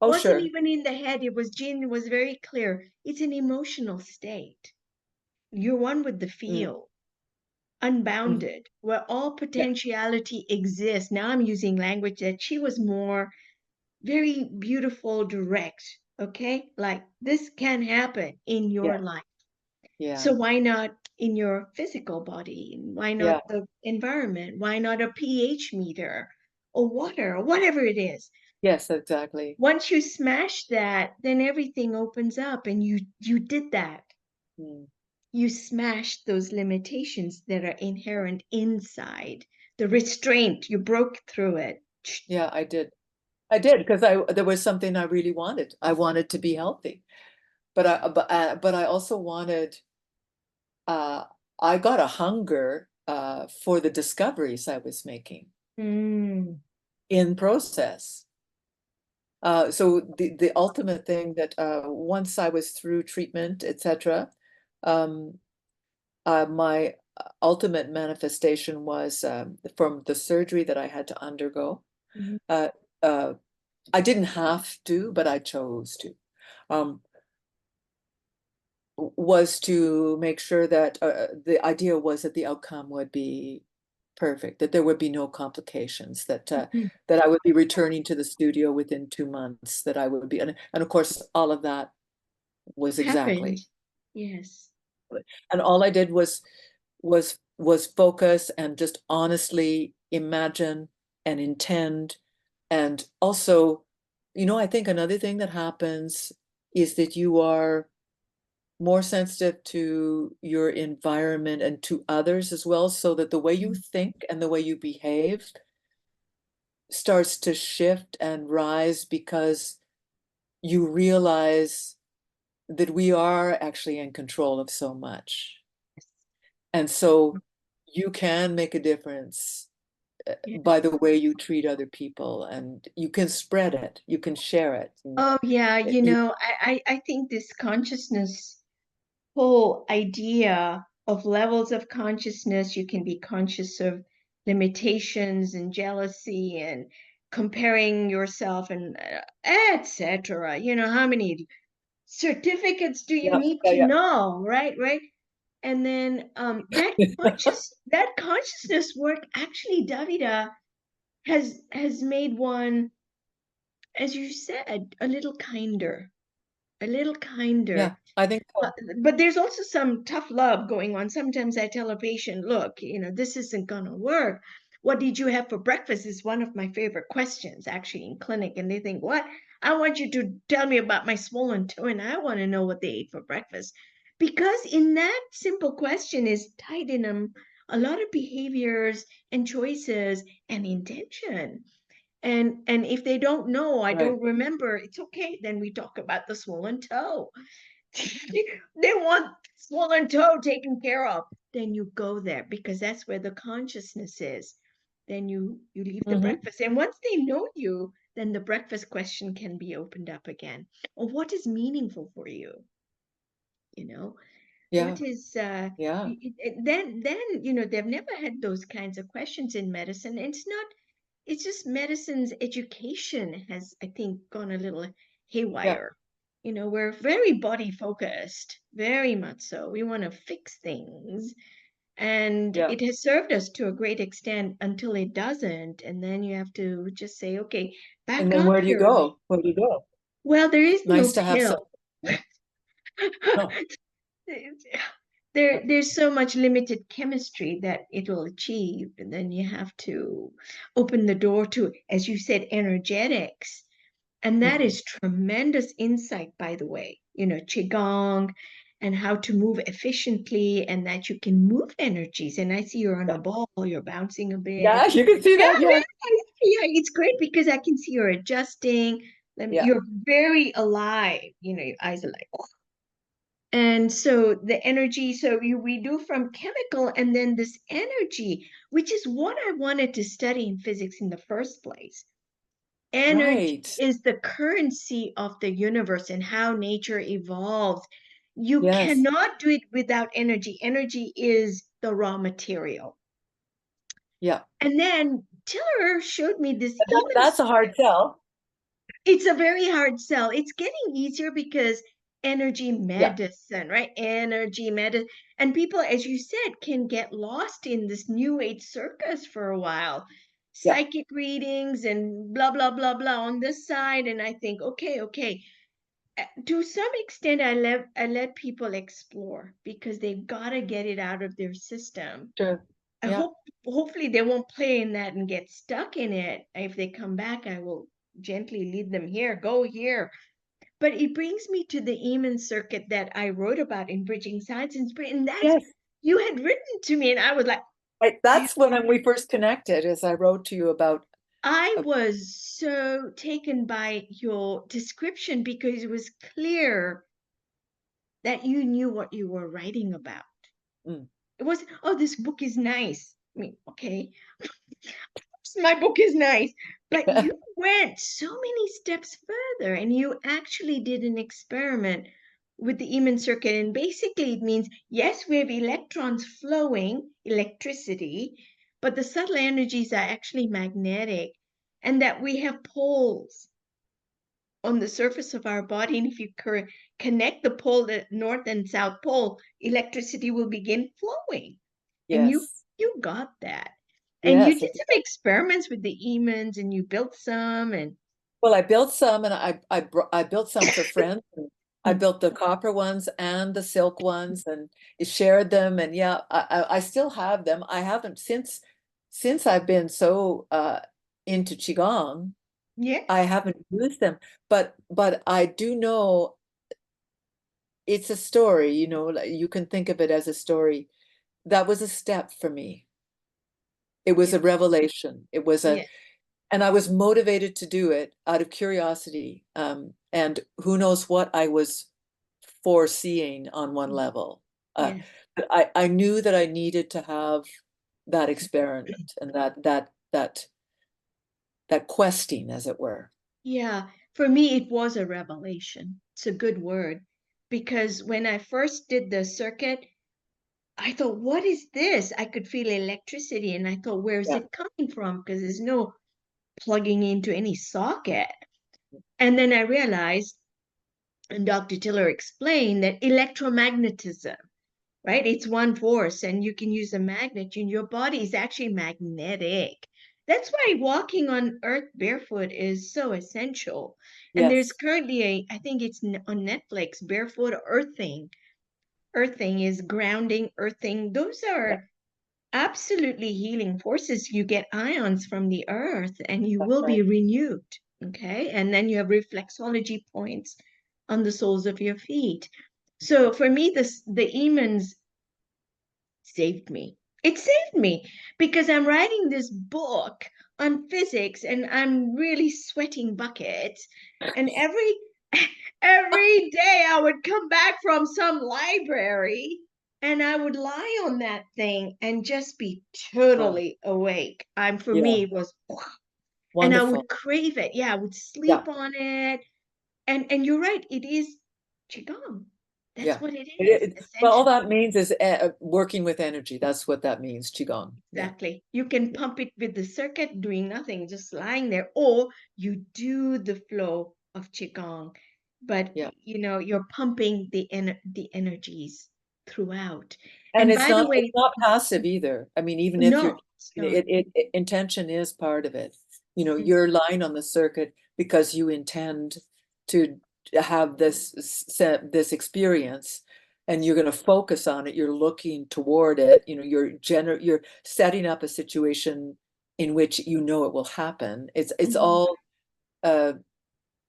Oh, Wasn't sure. even in the head. It was Jean was very clear. It's an emotional state. You're one with the Mm, field, mhm. unbounded, where all Yeah. potentiality exists. Now I'm using language that she was more very beautiful, direct. Okay, like this can happen in Yeah. your life. Yeah. So why not in your physical body? Why Yeah. not the environment? Why not a pH meter or water or whatever it is? Yes, exactly. Once you smash that, then everything opens up, and you did that. Mm. You smashed those limitations that are inherent inside the restraint. You broke through it. Yeah, I did. I did because I there was something I really wanted. I wanted to be healthy, but I also wanted. Uh, I got a hunger for the discoveries I was making Mm. in process. So the ultimate thing that once I was through treatment, etc., um, my ultimate manifestation was from the surgery that I had to undergo. Mhm. Uh, uh, I didn't have to, but I chose to. Um, was to make sure that the idea was that the outcome would be perfect, that there would be no complications, Mhm. that I would be returning to the studio within 2 months, that I would be, and of course, all of that was Happened. exactly. Yes. And all I did was focus and just honestly imagine and intend. And also, I think another thing that happens is that you are more sensitive to your environment and to others as well, so that the way you think and the way you behave starts to shift and rise because you realize that we are actually in control of so much. And so you can make a difference Yes. by the way you treat other people, and you can spread it, you can share it. And Oh yeah, you, I think this consciousness whole idea of levels of consciousness, you can be conscious of limitations and jealousy and comparing yourself and etc. How many certificates do you yeah, need yeah, to yeah. know, right? And then that consciousness work actually, Davida, has made one, as you said, a little Yeah, kinder. I think Uh, so. but there's also some tough love going on. Sometimes I tell a patient, look, this isn't going to work. What did you have for breakfast is one of my favorite questions actually in clinic. And they think, what? I want you to tell me about my swollen toe, and I want to know what they ate for breakfast. Because in that simple question is tied in a lot of behaviors and choices and intention. And if they don't know, I Right. don't remember, it's okay. Then we talk about the swollen toe. They want swollen toe taken care of. Then you go there because that's where the consciousness is. Then you leave the Hmm. breakfast. And once they know you, then the breakfast question can be opened up again. Or what is meaningful for you? You know, Yeah, what is yeah, then they've never had those kinds of questions in medicine. It's not, it's just medicine's education has, I think, gone a little yeah, haywire. We're very body focused, very much so. We want to fix things. And yeah. it has served us to a great extent until it doesn't. And then you have to just say, okay, And back then up where do you here. go? Where do you go? Well, there is no Nice to have some. pill. No. There's so much limited chemistry that it will achieve, and then you have to open the door to, as you said, energetics. And that Mhm. is tremendous insight, by the way, qigong and how to move efficiently, and that you can move energies. And I see you're on Yeah. a ball, you're bouncing a bit. Yeah, you can see Yeah, that. yeah, Yeah. yeah, it's great because I can see you're adjusting. Yeah. You're very alive. Your eyes are like, and so the energy, so we do from chemical, and then this energy, which is what I wanted to study in physics in the first place. Energy Right. is the currency of the universe and how nature evolves. You Yes. cannot do it without energy. Energy is the raw material. Yeah. And then Tiller showed me this That's a hard sell. It's a very hard sell. It's getting easier because energy Yeah, medicine, right? Energy medicine. And people, as you said, can get lost in this new age circus for a while. yeah, Psychic readings and blah, blah, blah, blah on this side. And I think, okay, okay. To some extent, I let people explore because they've got to get it out of their system. sure. I Yeah. hopefully they won't play in that and get stuck in it. If they come back, I will gently lead them here, go here. But it brings me to the Eamon circuit that I wrote about in Bridging Science and Spirit. And that's, Yes. you had written to me, and I was like, That's when we first connected, as I wrote to you about. I Uh, was so taken by your description because it was clear that you knew what you were writing about. mm, It wasn't, oh, this book is nice. I mean, okay, my book is nice, but you went so many steps further and you actually did an experiment with the Eamon circuit. And basically, it means yes, we have electrons flowing, electricity, but the subtle energies are actually magnetic, and that we have poles on the surface of our body. And if you connect the pole, the north and south pole, electricity will begin flowing. And you yes, you got that. And you yes. did some experiments with the Emans and you built some and Well, I built some, and I built some for friends. And I mm, built the copper ones and the silk ones, and shared them. And yeah, I still have them. I haven't since I've been so into qigong. I yes, haven't used them, but I do know it's a story. Like, you can think of it as a story. That was a step for me. It was yes, a revelation. It was a yes, And I was motivated to do it out of curiosity. And who knows what I was foreseeing on one level. Uh, yes. but I knew that I needed to have that experiment and that questing, as it were. Yeah, for me it was a revelation. It's a good word because when I first did the circuit, I thought, what is this? I could feel electricity and I thought, where is Yeah. it coming from? Because there's no plugging into any socket. And then I realized, and Dr. Tiller explained that electromagnetism, right? It's one force, and you can use a magnet, and your body is actually magnetic. That's why walking on earth barefoot is so essential. And there's Yes. currently I think it's on Netflix, Barefoot Earthing. Earthing is grounding, earthing. Those Yeah, are absolutely healing forces. You get ions from the earth and you that's will right. be renewed. Okay. And then you have reflexology points on the soles of your feet. So for me, the Emans saved me. It saved me because I'm writing this book on physics and I'm really sweating buckets. And every day I would come back from some library and I would lie on that thing and just be Wow. totally awake. For Yeah. me it was, and I Wonderful. would crave it. Yeah, I would Yeah. sleep on it. And you're right, it is qigong. That's Yeah. what it is, Well, all essentially. that means is working with energy. That's what that means, qigong. Yeah. Exactly. You can pump it with the circuit doing nothing, just lying there, or you do the flow of qigong, but Yeah. you're pumping the energies throughout. And And it's by the not it's way, not passive either. I mean, even if you're no, it's not. intention is part of it. Mm, You're lying on the circuit because you intend to have this experience, and you're going to focus on it. You're looking toward it. You're setting up a situation in which it will happen. mhm. Uh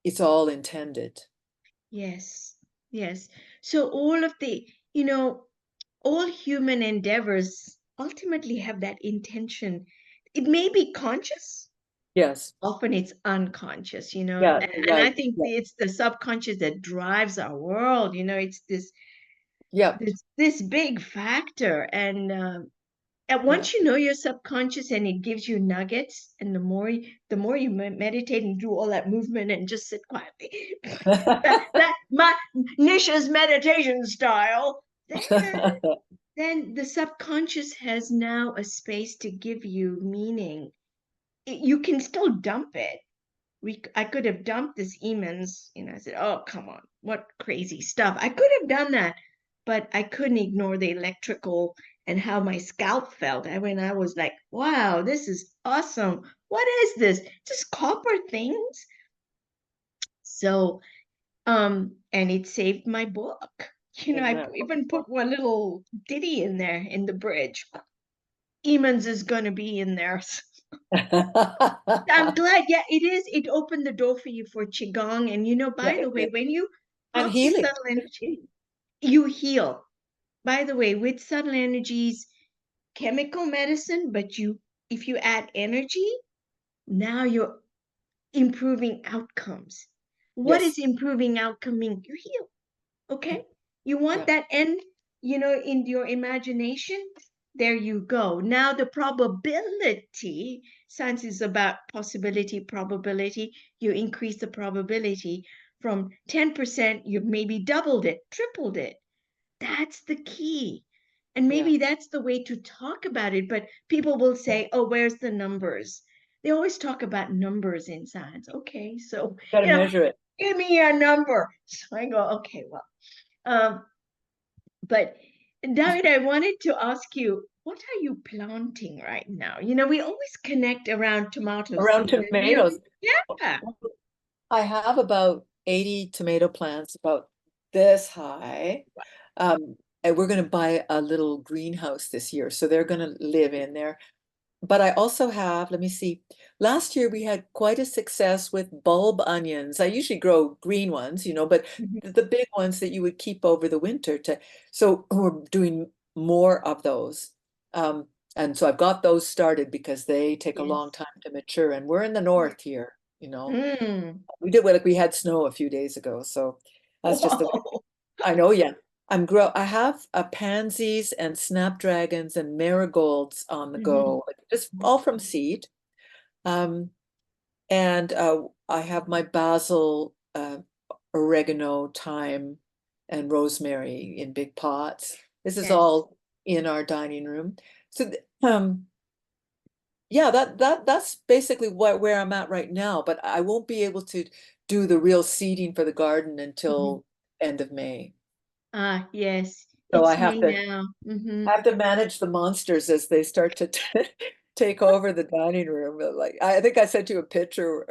it's all intended. Yes, yes. So all of all human endeavors ultimately have that intention. It may be conscious, Yes. often it's unconscious, Yeah, and right. I think Yeah. it's the subconscious that drives our world. It's this Yeah. this this big factor, and Yeah. once you know your subconscious and it gives you nuggets, and the more you meditate and do all that movement and just sit quietly, that my Nisha's meditation style, then the subconscious has now a space to give you meaning. You can still dump it, I could have dumped this Emmons. I said, oh, come on, what crazy stuff. I could have done that, but I couldn't ignore the electrical and how my scalp felt. I was like, wow, this is awesome. What is this? Just copper things? So, and it saved my book. Isn't I that even wonderful? put one little ditty in there in the bridge. Emmons is going to be in there. I'm glad. Yeah, it is. It opened the door for you for Qigong. And Yeah, by the it way, did. when you And talk to healing. subtle energy, you heal. By the way, with subtle energies, chemical medicine, but if you add energy, now you're improving outcomes. What is Yes. improving outcome mean? You heal. Okay. You want Yeah. that end, in your imagination? There you go. Now, the probability, science is about possibility, probability. You increase the probability from 10%, you've maybe doubled it, tripled it. That's the key. And Yeah. maybe that's the way to talk about it. But people will Yeah. say, oh, where's the numbers? They always talk about numbers in science. Okay, so, Got to measure it. give me a number. So I go, okay, well, um, but David, I wanted to ask you, what are you planting right now? We always connect around tomato Around season. tomatoes. Yeah. I have about 80 tomato plants, about this high. And we're going to buy a little greenhouse this year. So they're going to live in there. But I also have, let me see, last year we had quite a success with bulb onions. I usually grow green ones, but Mhm. the big ones that you would keep over the winter so we're doing more of those. And so I've got those started because they take a long Yes. time to mature. And we're in the north here. Mm. We had snow a few days ago, so that's just the way. Whoa. I know, yeah. I have pansies and snapdragons and marigolds on the Mhm. go, like, just all from seed. Um, and I have my basil, oregano, thyme, and rosemary in big pots. This is Yes. all in our dining room. So, yeah, that's basically where I'm at right now, but I won't be able to do the real seeding for the garden Mhm. until end of May. Ah, yes. So It's May now. I have to manage the monsters as they start to take over the dining room. Like, I think I sent you a picture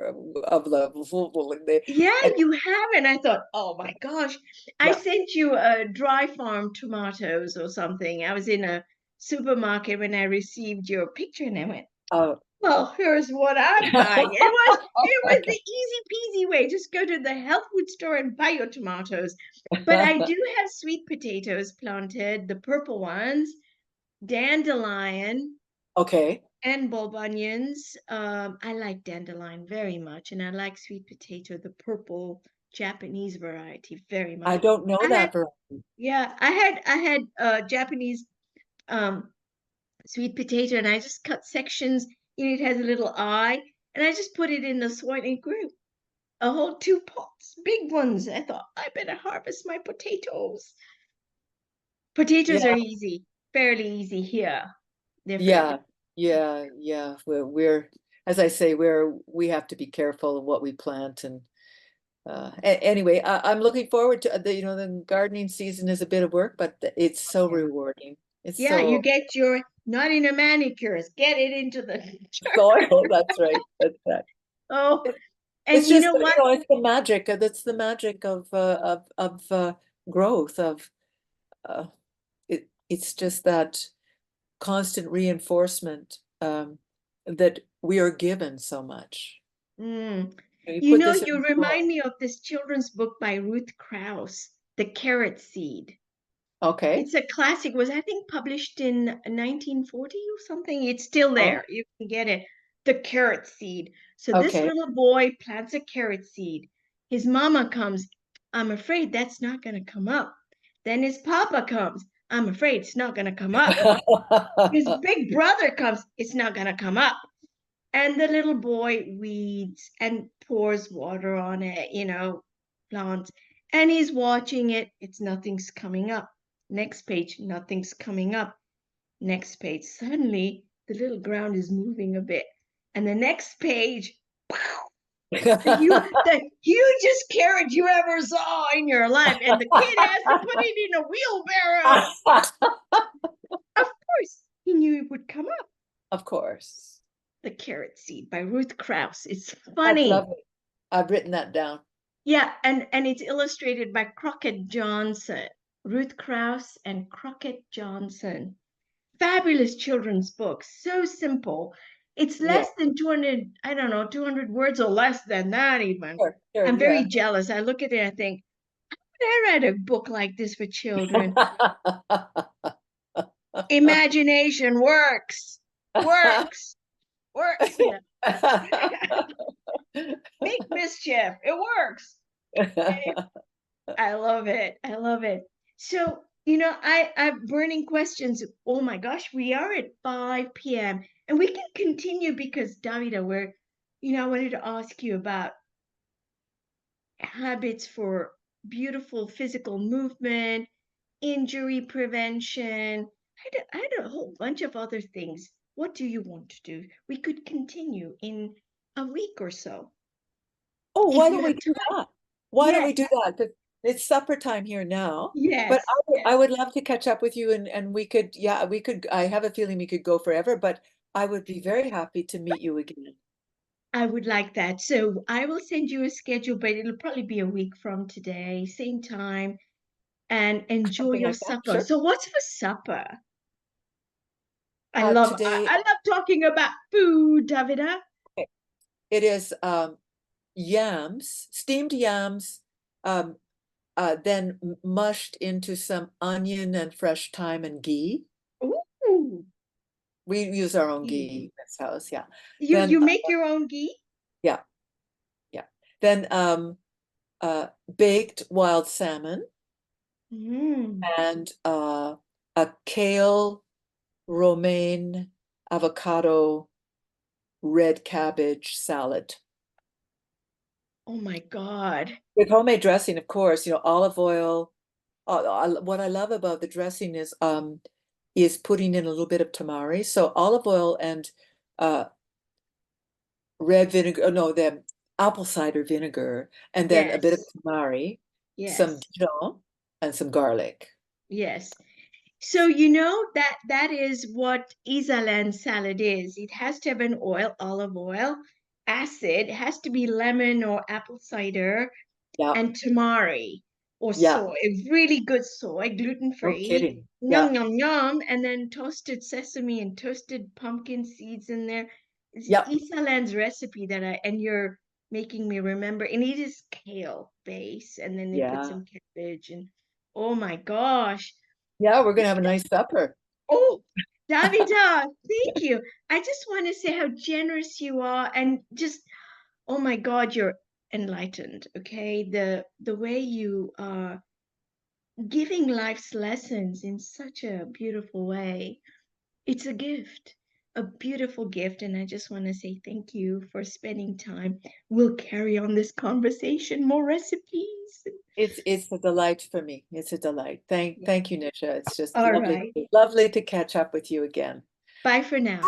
of the they Yeah, and you haven't. I thought, oh my gosh. I yeah. sent you a dry farm tomatoes or something. I was in a supermarket when I received your picture and I went, Oh. well, here's what I'm buying. It was the easy peasy way. Just go to the health food store and buy your tomatoes. But I do have sweet potatoes planted, the purple ones, dandelion, Okay. and bulb onions. I like dandelion very much, and I like sweet potato, the purple Japanese variety, very I much. don't know I had, that for yeah, I had Japanese um sweet potato, and I just cut sections. It has a little eye, and I just put it in the soil and it grew a whole two pots, big ones. I thought I better harvest my potatoes. Potatoes yeah. are easy, fairly easy here. They're fairly Yeah, yeah. We're as I say, we have to be careful of what we plant and anyway, I'm looking forward to the gardening season is a bit of work, but it's so yeah. rewarding. It's Yeah, you so get your not in a manicures, get it into the soil. That's right. That's that. oh, It, and it's you just know what? it's the magic. That's the magic of growth. It's just that constant reinforcement that we are given so much. Mm. You put this in You the soil. remind me of this children's book by Ruth Krauss, The Carrot Seed. Okay. It's a classic, was I think published in 1940 or something. It's still Oh, there. You can get it. The carrot seed. So this okay. little boy plants a carrot seed. His mama comes, I'm afraid that's not going to come up. Then his papa comes, I'm afraid it's not going to come up. His big brother comes, it's not going to come up. And the little boy weeds and pours water on it, plants. And he's watching it. It's nothing's coming up. Next page, nothing's coming up. Next page, suddenly the little ground is moving a bit. And the next page, The hugest carrot you ever saw in your life, and the kid has to put it in a wheelbarrow. Of course, he knew it would come up. Of course. The Carrot Seed by Ruth Krauss. It's That's funny. lovely. I've written that down. Yeah, and it's illustrated by Crockett Johnson. Ruth Krauss and Crockett Johnson. Fabulous children's book. So simple. It's Yeah. less than 200, I don't know, 200 words or less than that even. Sure, sure, I'm very yeah. jealous. I look at it and I think, I read a book like this for children. Imagination works, works, works. Yeah. Make mischief. It works. I love it. I love it. So, I'm burning questions. Oh my gosh, we are at 5 p.m. and we can continue because Davida, I wanted to ask you about habits for beautiful physical movement, injury prevention. I had a whole bunch of other things. What do you want to do? We could continue in a week or so Oh, if why you don't we have do time. that? Why don't we Yes, do that? 'Cause it's supper time here now. But yes, I yes. would love to catch up with you and we could, yeah, we could, I have a feeling we could go forever, but I would be very happy to meet you again. I would like that. So I will send you a schedule, but it'll probably be a week from today, same time, and enjoy Something your like that, supper. sure. So what's for supper? I love I, Today, I love talking about food, Davida. okay, it is yams, steamed yams, um, then mushed into some onion and fresh thyme and ghee. Ooh, We use our own ghee ghee. in this house, yeah. You Then, you make your own ghee? yeah, yeah. Then baked wild salmon Mm. and a kale, romaine, avocado, red cabbage salad. Oh my God. With homemade dressing, of course, olive oil. What I love about the dressing is putting in a little bit of tamari. So olive oil and uh, red vinegar, oh no, the apple cider vinegar, and then a bit of Yes, tamari, some yes, Dijon, and some garlic. yes. So you know that is what Isalan salad is. It has to have an oil, olive oil, acid, it has to be lemon or apple cider, Yeah, and tamari or yeah, soy, really good soy, no gluten-free. kidding. Yum, Yeah, yum, yum. And then toasted sesame and toasted pumpkin seeds in there. It's yeah, Isalan's recipe and you're making me remember. And it is kale base, and then they put yeah. some cabbage and oh my gosh. Yeah, we're gonna have a nice supper. Oh, Davida, thank you. I just want to say how generous you are and just, oh my God, you're enlightened. Okay. The way you are giving life's lessons in such a beautiful way. It's a gift, a beautiful gift. And I just want to say thank you for spending time. We'll carry on this conversation, more recipes. It's a delight for me. It's a delight. Yeah. Thank you, Nisha. It's just All lovely, right. lovely to catch up with you again. Bye for now.